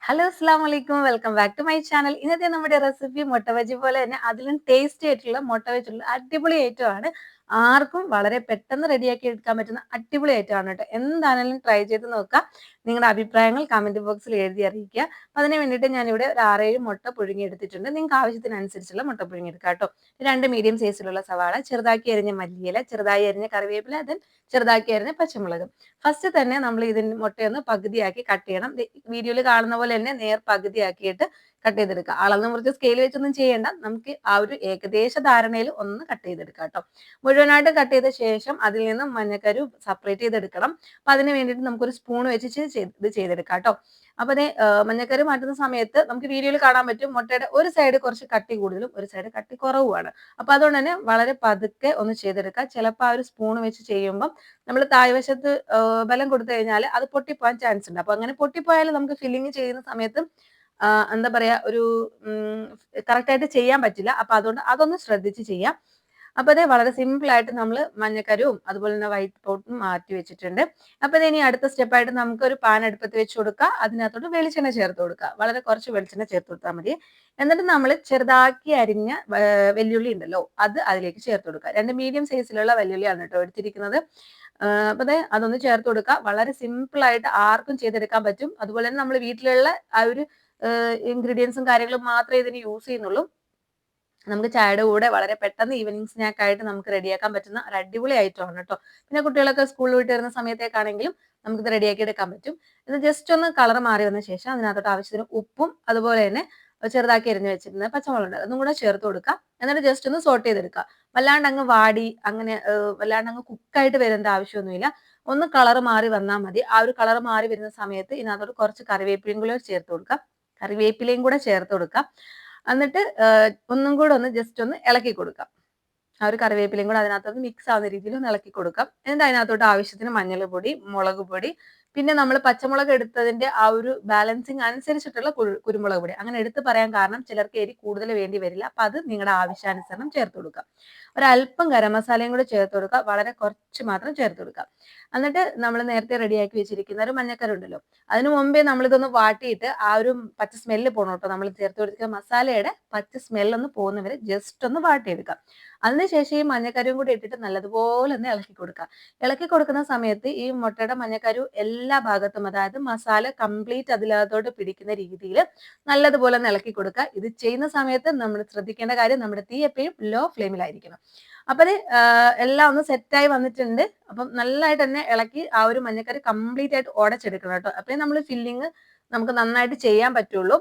Hello അസ്സാം വലൈക്കും welcome back to my channel. ഇന്നത്തെ നമ്മുടെ റെസിപ്പി മുട്ട ബജി പോലെ തന്നെ അതിലും ടേസ്റ്റി ആയിട്ടുള്ള മുട്ട വെച്ചുള്ള അടിപൊളി ഐറ്റം ആണ്. ആർക്കും വളരെ പെട്ടെന്ന് റെഡിയാക്കി എടുക്കാൻ പറ്റുന്ന അടിപൊളി ഐറ്റം ആണ് കേട്ടോ. എന്താണെങ്കിലും ട്രൈ ചെയ്ത് നോക്കുക. നിങ്ങളുടെ അഭിപ്രായങ്ങൾ കമന്റ് ബോക്സിൽ എഴുതി അറിയിക്കുക. അതിന് വേണ്ടിയിട്ട് ഞാനിവിടെ ഒരു 6-7 മുട്ട പുഴുങ്ങി എടുത്തിട്ടുണ്ട്. നിങ്ങൾക്ക് ആവശ്യത്തിനനുസരിച്ചുള്ള മുട്ട പുഴുങ്ങി എടുക്കുക കേട്ടോ. 2 മീഡിയം സൈസിലുള്ള സവാള, ചെറുതാക്കി അരിഞ്ഞ മല്ലിയില, ചെറുതായി അരിഞ്ഞ കറിവേപ്പില, ചെറുതാക്കി അരിഞ്ഞ പച്ചമുളക്. ഫസ്റ്റ് തന്നെ നമ്മൾ ഇതിന് മുട്ടയൊന്ന് പകുതിയാക്കി കട്ട് ചെയ്യണം. വീഡിയോയിൽ കാണുന്ന പോലെ തന്നെ നേർ പകുതിയാക്കിയിട്ട് കട്ട് ചെയ്തെടുക്കുക. അളന്ന് മുറിച്ച് സ്കെയിൽ വെച്ചൊന്നും ചെയ്യേണ്ട. നമുക്ക് ആ ഒരു ഏകദേശ ധാരണയിൽ ഒന്ന് കട്ട് ചെയ്തെടുക്കാം കേട്ടോ. മുഴുവനായിട്ട് കട്ട് ചെയ്ത ശേഷം അതിൽ നിന്നും മഞ്ഞക്കരു സെപ്പറേറ്റ് ചെയ്തെടുക്കണം. അപ്പൊ അതിന് വേണ്ടിയിട്ട് നമുക്കൊരു സ്പൂൺ വെച്ച് ഇത് ചെയ്തെടുക്കാം കേട്ടോ. അപ്പൊ അതേ മഞ്ഞക്കരു മാറ്റുന്ന സമയത്ത് നമുക്ക് വീഡിയോയിൽ കാണാൻ പറ്റും മുട്ടയുടെ ഒരു സൈഡ് കുറച്ച് കട്ടി കൂടുതലും ഒരു സൈഡ് കട്ടി കുറവുമാണ്. അപ്പൊ അതുകൊണ്ട് തന്നെ വളരെ പതുക്കെ ഒന്ന് ചെയ്തെടുക്കുക. ചിലപ്പോൾ ആ ഒരു സ്പൂൺ വെച്ച് ചെയ്യുമ്പോൾ നമ്മൾ താഴ്വശത്ത് ബലം കൊടുത്തു കഴിഞ്ഞാൽ അത് പൊട്ടിപ്പോകാൻ ചാൻസ് ഉണ്ട്. അപ്പൊ അങ്ങനെ പൊട്ടിപ്പോയാൽ നമുക്ക് ഫില്ലിങ് ചെയ്യുന്ന സമയത്ത് എന്താ പറയാ ഒരു കറക്റ്റ് ആയിട്ട് ചെയ്യാൻ പറ്റില്ല. അപ്പൊ അതുകൊണ്ട് അതൊന്ന് ശ്രദ്ധിച്ച് ചെയ്യാം. അപ്പൊ അത് വളരെ സിമ്പിൾ ആയിട്ട് നമ്മൾ മഞ്ഞക്കരുവും അതുപോലെ തന്നെ വൈറ്റ് പൗഡറും മാറ്റി വെച്ചിട്ടുണ്ട്. അപ്പൊ ഇനി അടുത്ത സ്റ്റെപ്പായിട്ട് നമുക്ക് ഒരു പാൻ അടുപ്പത്ത് വെച്ച് കൊടുക്കുക. അതിനകത്തോട്ട് വെളിച്ചെണ്ണ ചേർത്ത് കൊടുക്കുക. വളരെ കുറച്ച് വെളിച്ചെണ്ണ ചേർത്ത് കൊടുത്താൽ മതി. എന്നിട്ട് നമ്മൾ ചെറുതാക്കി അരിഞ്ഞ വെല്ലുള്ളി ഉണ്ടല്ലോ അത് അതിലേക്ക് ചേർത്ത് കൊടുക്കുക. 2 മീഡിയം സൈസിലുള്ള വെല്ലുള്ളിയാണ് കേട്ടോ എടുത്തിരിക്കുന്നത്. അപ്പൊ അതൊന്ന് ചേർത്ത് കൊടുക്കുക. വളരെ സിമ്പിൾ ആയിട്ട് ആർക്കും ചെയ്തെടുക്കാൻ പറ്റും. അതുപോലെ തന്നെ നമ്മൾ വീട്ടിലുള്ള ആ ഒരു ഇൻഗ്രീഡിയൻസും കാര്യങ്ങളും മാത്രമേ ഇതിന് യൂസ് ചെയ്യുന്നുള്ളൂ. നമുക്ക് ചായയുടെ കൂടെ വളരെ പെട്ടെന്ന് ഈവനിങ് സ്നാക്ക് ആയിട്ട് നമുക്ക് റെഡിയാക്കാൻ പറ്റുന്ന ഒരു അടിപൊളി ഐറ്റം ആണ് കേട്ടോ. പിന്നെ കുട്ടികളൊക്കെ സ്കൂളിൽ വിട്ട് വരുന്ന സമയത്തേക്കാണെങ്കിലും നമുക്കിത് റെഡിയാക്കി എടുക്കാൻ പറ്റും. ഇത് ജസ്റ്റ് ഒന്ന് കളർ മാറി വന്ന ശേഷം അതിനകത്തോട്ട് ആവശ്യത്തിന് ഉപ്പും അതുപോലെ തന്നെ ചെറുതാക്കി എരിഞ്ഞു വെച്ചിരുന്ന പച്ചമുളകുണ്ട് അതും കൂടെ ചേർത്ത് കൊടുക്കുക. എന്നിട്ട് ജസ്റ്റ് ഒന്ന് സോട്ട് ചെയ്തെടുക്കുക. വല്ലാണ്ട് അങ്ങ് വാടി അങ്ങനെ വല്ലാണ്ട് അങ്ങ് കുക്കായിട്ട് വരേണ്ട ആവശ്യമൊന്നുമില്ല. ഒന്ന് കളർ മാറി വന്നാൽ മതി. ആ ഒരു കളർ മാറി വരുന്ന സമയത്ത് ഇതിനകത്തോട്ട് കുറച്ച് കറിവേപ്പിലയും കൂടെ ചേർത്ത് കൊടുക്കുക. എന്നിട്ട് ഒന്നും കൂടെ ഒന്ന് ജസ്റ്റ് ഒന്ന് ഇളക്കി കൊടുക്കാം. ആ ഒരു കറിവേപ്പിലയും കൂടെ അതിനകത്തൊന്ന് മിക്സ് ആവുന്ന രീതിയിൽ ഒന്ന് ഇളക്കി കൊടുക്കാം. എന്നിട്ട് അതിനകത്തോട്ട് ആവശ്യത്തിന് മഞ്ഞൾപ്പൊടി, മുളക് പൊടി, പിന്നെ നമ്മൾ പച്ചമുളക് എടുത്തതിന്റെ ആ ഒരു ബാലൻസിങ് അനുസരിച്ചിട്ടുള്ള കുരുമുളക് പൊടി. അങ്ങനെ എടുത്ത് പറയാൻ കാരണം ചിലർക്ക് എരി കൂടുതൽ വേണ്ടി വരില്ല. അപ്പൊ അത് നിങ്ങളുടെ ആവശ്യാനുസരണം ചേർത്ത് കൊടുക്കാം. ഒരല്പം ഗരം മസാലയും കൂടെ ചേർത്ത് കൊടുക്കുക. വളരെ കുറച്ച് മാത്രം ചേർത്ത് കൊടുക്കുക. എന്നിട്ട് നമ്മൾ നേരത്തെ റെഡിയാക്കി വെച്ചിരിക്കുന്ന ഒരു മഞ്ഞക്കറി ഉണ്ടല്ലോ അതിനു മുമ്പേ നമ്മളിതൊന്ന് വാട്ടിയിട്ട് ആ ഒരു പച്ച സ്മെല്ല് പോകണം കേട്ടോ. നമ്മൾ ചേർത്ത് കൊടുക്കുന്ന മസാലയുടെ പച്ച സ്മെല്ലൊന്ന് പോകുന്നവരെ ജസ്റ്റ് ഒന്ന് വാട്ടിയെടുക്കാം. അതിനുശേഷം ഈ മഞ്ഞക്കരുവും കൂടി ഇട്ടിട്ട് നല്ലതുപോലെ ഒന്ന് ഇളക്കി കൊടുക്കുക. ഇളക്കി കൊടുക്കുന്ന സമയത്ത് ഈ മുട്ടയുടെ മഞ്ഞക്കരു എല്ലാ ഭാഗത്തും അതായത് മസാല കംപ്ലീറ്റ് അതിനകത്തോട്ട് പിടിക്കുന്ന രീതിയിൽ നല്ലതുപോലെ ഒന്ന് ഇളക്കി കൊടുക്കുക. ഇത് ചെയ്യുന്ന സമയത്ത് നമ്മൾ ശ്രദ്ധിക്കേണ്ട കാര്യം നമ്മുടെ തീ എപ്പോഴും ലോ ഫ്ലെയിമിലായിരിക്കണം. അപ്പൊ അത് എല്ലാം ഒന്ന് സെറ്റായി വന്നിട്ടുണ്ട്. അപ്പം നല്ലതായിട്ട് തന്നെ ഇളക്കി ആ ഒരു മഞ്ഞക്കറി കംപ്ലീറ്റ് ആയിട്ട് ഉടച്ചെടുക്കണം കേട്ടോ. അപ്പഴേ നമ്മൾ ഫില്ലിങ് നമുക്ക് നന്നായിട്ട് ചെയ്യാൻ പറ്റുള്ളൂ.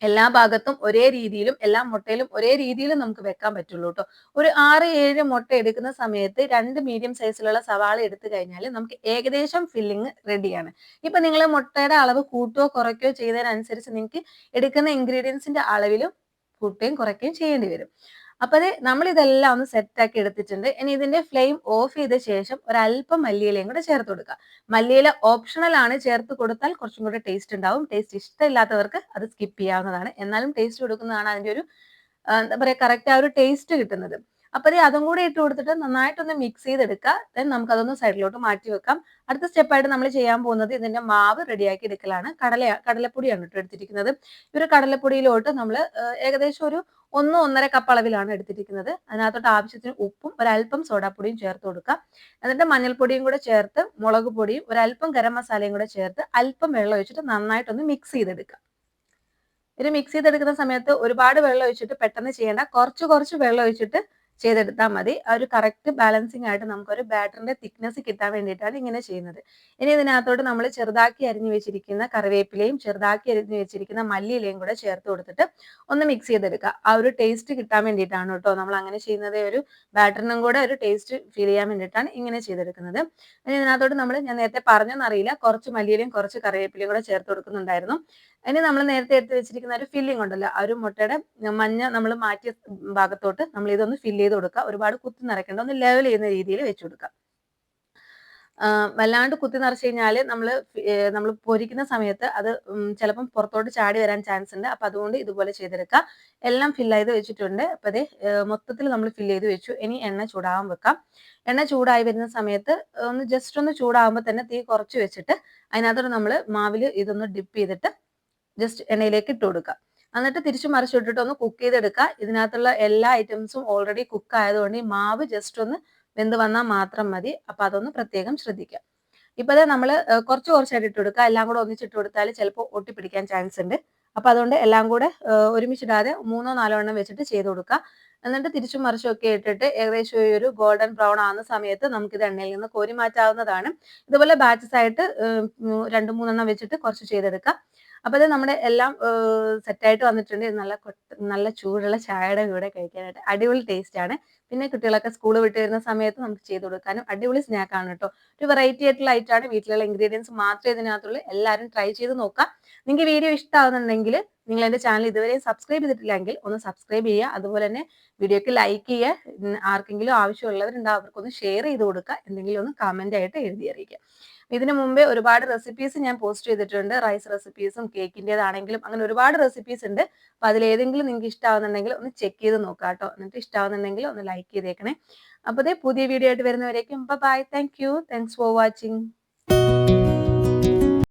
എല്ലാ ഭാഗത്തും ഒരേ രീതിയിലും എല്ലാ മുട്ടയിലും ഒരേ രീതിയിലും നമുക്ക് വെക്കാൻ പറ്റുള്ളൂ കേട്ടോ. ഒരു 6-7 മുട്ട എടുക്കുന്ന സമയത്ത് 2 മീഡിയം സൈസിലുള്ള സവാള എടുത്തു കഴിഞ്ഞാൽ നമുക്ക് ഏകദേശം ഫില്ലിങ് റെഡിയാണ്. ഇപ്പൊ നിങ്ങൾ മുട്ടയുടെ അളവ് കൂട്ടുകയോ കുറയ്ക്കുകയോ ചെയ്യുന്നതിനനുസരിച്ച് നിങ്ങൾക്ക് എടുക്കുന്ന ഇൻഗ്രീഡിയൻസിന്റെ അളവിലും കൂട്ടുകയും കുറയ്ക്കുകയും ചെയ്യേണ്ടി വരും. അപ്പൊ നമ്മൾ ഇതെല്ലാം ഒന്ന് സെറ്റ് ആക്കി എടുത്തിട്ടുണ്ട്. ഇനി ഇതിന്റെ ഫ്ലെയിം ഓഫ് ചെയ്ത ശേഷം ഒരല്പം മല്ലിയിലയും കൂടെ ചേർത്ത് കൊടുക്കുക. മല്ലിയില ഓപ്ഷണൽ ആണ്. ചേർത്ത് കൊടുത്താൽ കുറച്ചും കൂടെ ടേസ്റ്റ് ഉണ്ടാവും. ടേസ്റ്റ് ഇഷ്ടമില്ലാത്തവർക്ക് അത് സ്കിപ്പ് ചെയ്യാവുന്നതാണ്. എന്നാലും ടേസ്റ്റ് കൊടുക്കുന്നതാണ് അതിന്റെ ഒരു എന്താ പറയാ കറക്റ്റ് ആ ഒരു ടേസ്റ്റ് കിട്ടുന്നത്. അപ്പൊ അതും കൂടി ഇട്ട് കൊടുത്തിട്ട് നന്നായിട്ടൊന്ന് മിക്സ് ചെയ്തെടുക്കുക. ദെൻ നമുക്ക് അതൊന്ന് സൈഡിലോട്ട് മാറ്റി വെക്കാം. അടുത്ത സ്റ്റെപ്പായിട്ട് നമ്മൾ ചെയ്യാൻ പോകുന്നത് ഇതിന്റെ മാവ് റെഡിയാക്കി എടുക്കലാണ്. കടലപ്പൊടിയാണ് കേട്ടോ എടുത്തിരിക്കുന്നത്. ഈ ഒരു കടലപ്പൊടിയിലോട്ട് നമ്മൾ ഏകദേശം ഒരു 1-1.5 കപ്പ് അളവിലാണ് എടുത്തിരിക്കുന്നത്. അതിനകത്തോട്ട് ആവശ്യത്തിന് ഉപ്പും ഒരല്പം സോഡാപ്പൊടിയും ചേർത്ത് കൊടുക്കുക. എന്നിട്ട് മഞ്ഞൾപ്പൊടിയും കൂടെ ചേർത്ത് മുളക് പൊടിയും ഒരല്പം ഗരം മസാലയും കൂടെ ചേർത്ത് അല്പം വെള്ളം ഒഴിച്ചിട്ട് നന്നായിട്ടൊന്ന് മിക്സ് ചെയ്തെടുക്കുക. ഇത് മിക്സ് ചെയ്തെടുക്കുന്ന സമയത്ത് ഒരുപാട് വെള്ളം ഒഴിച്ചിട്ട് പെട്ടെന്ന് ചെയ്യേണ്ട. കുറച്ച് കുറച്ച് വെള്ളം ഒഴിച്ചിട്ട് ചെയ്തെടുത്താൽ മതി. ആ ഒരു കറക്റ്റ് ബാലൻസിങ് ആയിട്ട് നമുക്കൊരു ബാറ്ററിന്റെ തിക്നെസ് കിട്ടാൻ വേണ്ടിയിട്ടാണ് ഇങ്ങനെ ചെയ്യുന്നത്. ഇനി ഇതിനകത്തോട്ട് നമ്മൾ ചെറുതാക്കി അരിഞ്ഞു വെച്ചിരിക്കുന്ന കറിവേപ്പിലയും ചെറുതാക്കി അരിഞ്ഞു വെച്ചിരിക്കുന്ന മല്ലിയിലയും കൂടെ ചേർത്ത് കൊടുത്തിട്ട് ഒന്ന് മിക്സ് ചെയ്തെടുക്കുക. ആ ഒരു ടേസ്റ്റ് കിട്ടാൻ വേണ്ടിയിട്ടാണ് കേട്ടോ നമ്മൾ അങ്ങനെ ചെയ്യുന്നത്. ഒരു ബാറ്ററിനും കൂടെ ഒരു ടേസ്റ്റ് ഫീൽ ചെയ്യാൻ വേണ്ടിയിട്ടാണ് ഇങ്ങനെ ചെയ്തെടുക്കുന്നത്. ഇനി ഇതിനകത്തോട്ട് ഞാൻ നേരത്തെ പറഞ്ഞെന്നറിയില്ല, കുറച്ച് മല്ലിയിലയും കുറച്ച് കറിവേപ്പിലയും കൂടെ ചേർത്ത് കൊടുക്കുന്നുണ്ടായിരുന്നു. ഇനി നമ്മൾ നേരത്തെ എടുത്ത് വെച്ചിരിക്കുന്ന ഒരു ഫില്ലിംഗ് ഉണ്ടല്ലോ ആ ഒരു മുട്ടയുടെ മഞ്ഞ നമ്മൾ മാറ്റിയ ഭാഗത്തോട്ട് നമ്മൾ ഇതൊന്ന് ഫില്ല് ചെയ്ത് കൊടുക്കുക. ഒരുപാട് കുത്തി നിറയ്ക്കേണ്ട, ഒന്ന് ലെവൽ ചെയ്യുന്ന രീതിയിൽ വെച്ച് കൊടുക്കുക. വല്ലാണ്ട് കുത്തി നിറച്ച് കഴിഞ്ഞാൽ നമ്മൾ പൊരിക്കുന്ന സമയത്ത് അത് ചിലപ്പം പുറത്തോട്ട് ചാടി വരാൻ ചാൻസ് ഉണ്ട്. അപ്പൊ അതുകൊണ്ട് ഇതുപോലെ ചെയ്തെടുക്കുക. എല്ലാം ഫില്ല് ചെയ്ത് വെച്ചിട്ടുണ്ട്. അപ്പൊ മൊത്തത്തിൽ നമ്മൾ ഫില്ല് ചെയ്ത് വെച്ചു. ഇനി എണ്ണ ചൂടാവാൻ വെക്കാം. എണ്ണ ചൂടായി വരുന്ന സമയത്ത് ജസ്റ്റ് ഒന്ന് ചൂടാകുമ്പോൾ തന്നെ തീ കുറച്ച് വെച്ചിട്ട് അതിനകത്തോട്ട് നമ്മൾ മാവിൽ ഇതൊന്ന് ഡിപ്പ് ചെയ്തിട്ട് ജസ്റ്റ് എണ്ണയിലേക്ക് ഇട്ട് കൊടുക്കുക. എന്നിട്ട് തിരിച്ചു മറിച്ചിട്ടിട്ട് ഒന്ന് കുക്ക് ചെയ്തെടുക്കുക. ഇതിനകത്തുള്ള എല്ലാ ഐറ്റംസും ഓൾറെഡി കുക്ക് ആയതുകൊണ്ട് ഈ മാവ് ജസ്റ്റ് ഒന്ന് വെന്ത് വന്നാൽ മാത്രം മതി. അപ്പൊ അതൊന്ന് പ്രത്യേകം ശ്രദ്ധിക്കുക. ഇപ്പൊ അത് നമ്മൾ കുറച്ച് കുറച്ചായിട്ട് ഇട്ട് കൊടുക്കുക. എല്ലാം കൂടെ ഒന്നിച്ചിട്ട് കൊടുത്താൽ ചിലപ്പോൾ ഒട്ടിപ്പിടിക്കാൻ ചാൻസ് ഉണ്ട്. അപ്പൊ അതുകൊണ്ട് എല്ലാം കൂടെ ഒരുമിച്ചിടാതെ 3-4 എണ്ണം വെച്ചിട്ട് ചെയ്ത് കൊടുക്കുക. എന്നിട്ട് തിരിച്ചും മറിച്ചും ഒക്കെ ഇട്ടിട്ട് ഏകദേശം ഒരു ഗോൾഡൻ ബ്രൗൺ ആവുന്ന സമയത്ത് നമുക്ക് ഇത് എണ്ണയിൽ നിന്ന് കോരി മാറ്റാവുന്നതാണ്. ഇതുപോലെ ബാച്ചസ് ആയിട്ട് 2-3 എണ്ണം വെച്ചിട്ട് കുറച്ച് ചെയ്തെടുക്കുക. അപ്പൊ ഇത് നമ്മുടെ എല്ലാം സെറ്റായിട്ട് വന്നിട്ടുണ്ട്. ഇത് നല്ല ചൂടുള്ള ചായയുടെ കൂടെ കഴിക്കാനായിട്ട് അടിപൊളി ടേസ്റ്റ് ആണ്. പിന്നെ കുട്ടികളൊക്കെ സ്കൂൾ വിട്ട് വരുന്ന സമയത്ത് നമുക്ക് ചെയ്ത് കൊടുക്കാനും അടിപൊളി സ്നാക്കാണ് കേട്ടോ. ഒരു വെറൈറ്റി ആയിട്ടുള്ള ഐറ്റാണ്. വീട്ടിലുള്ള ഇൻഗ്രീഡിയൻസ് മാത്രമേ ഇതിനകത്തുള്ളൂ. എല്ലാവരും ട്രൈ ചെയ്ത് നോക്കാം. നിങ്ങൾക്ക് വീഡിയോ ഇഷ്ടമാവുന്നുണ്ടെങ്കിൽ നിങ്ങൾ എൻ്റെ ചാനൽ ഇതുവരെ സബ്സ്ക്രൈബ് ചെയ്തിട്ടില്ലെങ്കിൽ ഒന്ന് സബ്സ്ക്രൈബ് ചെയ്യുക. അതുപോലെ തന്നെ വീഡിയോക്ക് ലൈക്ക് ചെയ്യുക. ആർക്കെങ്കിലും ആവശ്യമുള്ളവരുണ്ടാവും അവർക്കൊന്ന് ഷെയർ ചെയ്ത് കൊടുക്കുക. എന്തെങ്കിലും ഒന്ന് കമന്റ് ആയിട്ട് എഴുതി അറിയിക്കുക. ഇതിനു മുമ്പേ ഒരുപാട് റെസിപ്പീസ് ഞാൻ പോസ്റ്റ് ചെയ്തിട്ടുണ്ട്. റൈസ് റെസിപ്പീസും കേക്കിൻ്റെതാണെങ്കിലും അങ്ങനെ ഒരുപാട് റെസിപ്പീസ് ഉണ്ട്. അപ്പൊ അതിലേതെങ്കിലും നിങ്ങൾക്ക് ഇഷ്ടമാവുന്നുണ്ടെങ്കിൽ ഒന്ന് ചെക്ക് ചെയ്ത് നോക്കാം കേട്ടോ. എന്നിട്ട് ഇഷ്ടമാവുന്നുണ്ടെങ്കിൽ ഒന്ന് ലൈക്ക് ചെയ്തേക്കണേ. അപ്പോൾ പുതിയ വീഡിയോ ആയിട്ട് വരുന്നവരേക്കും bye. Thank you. Thanks for watching.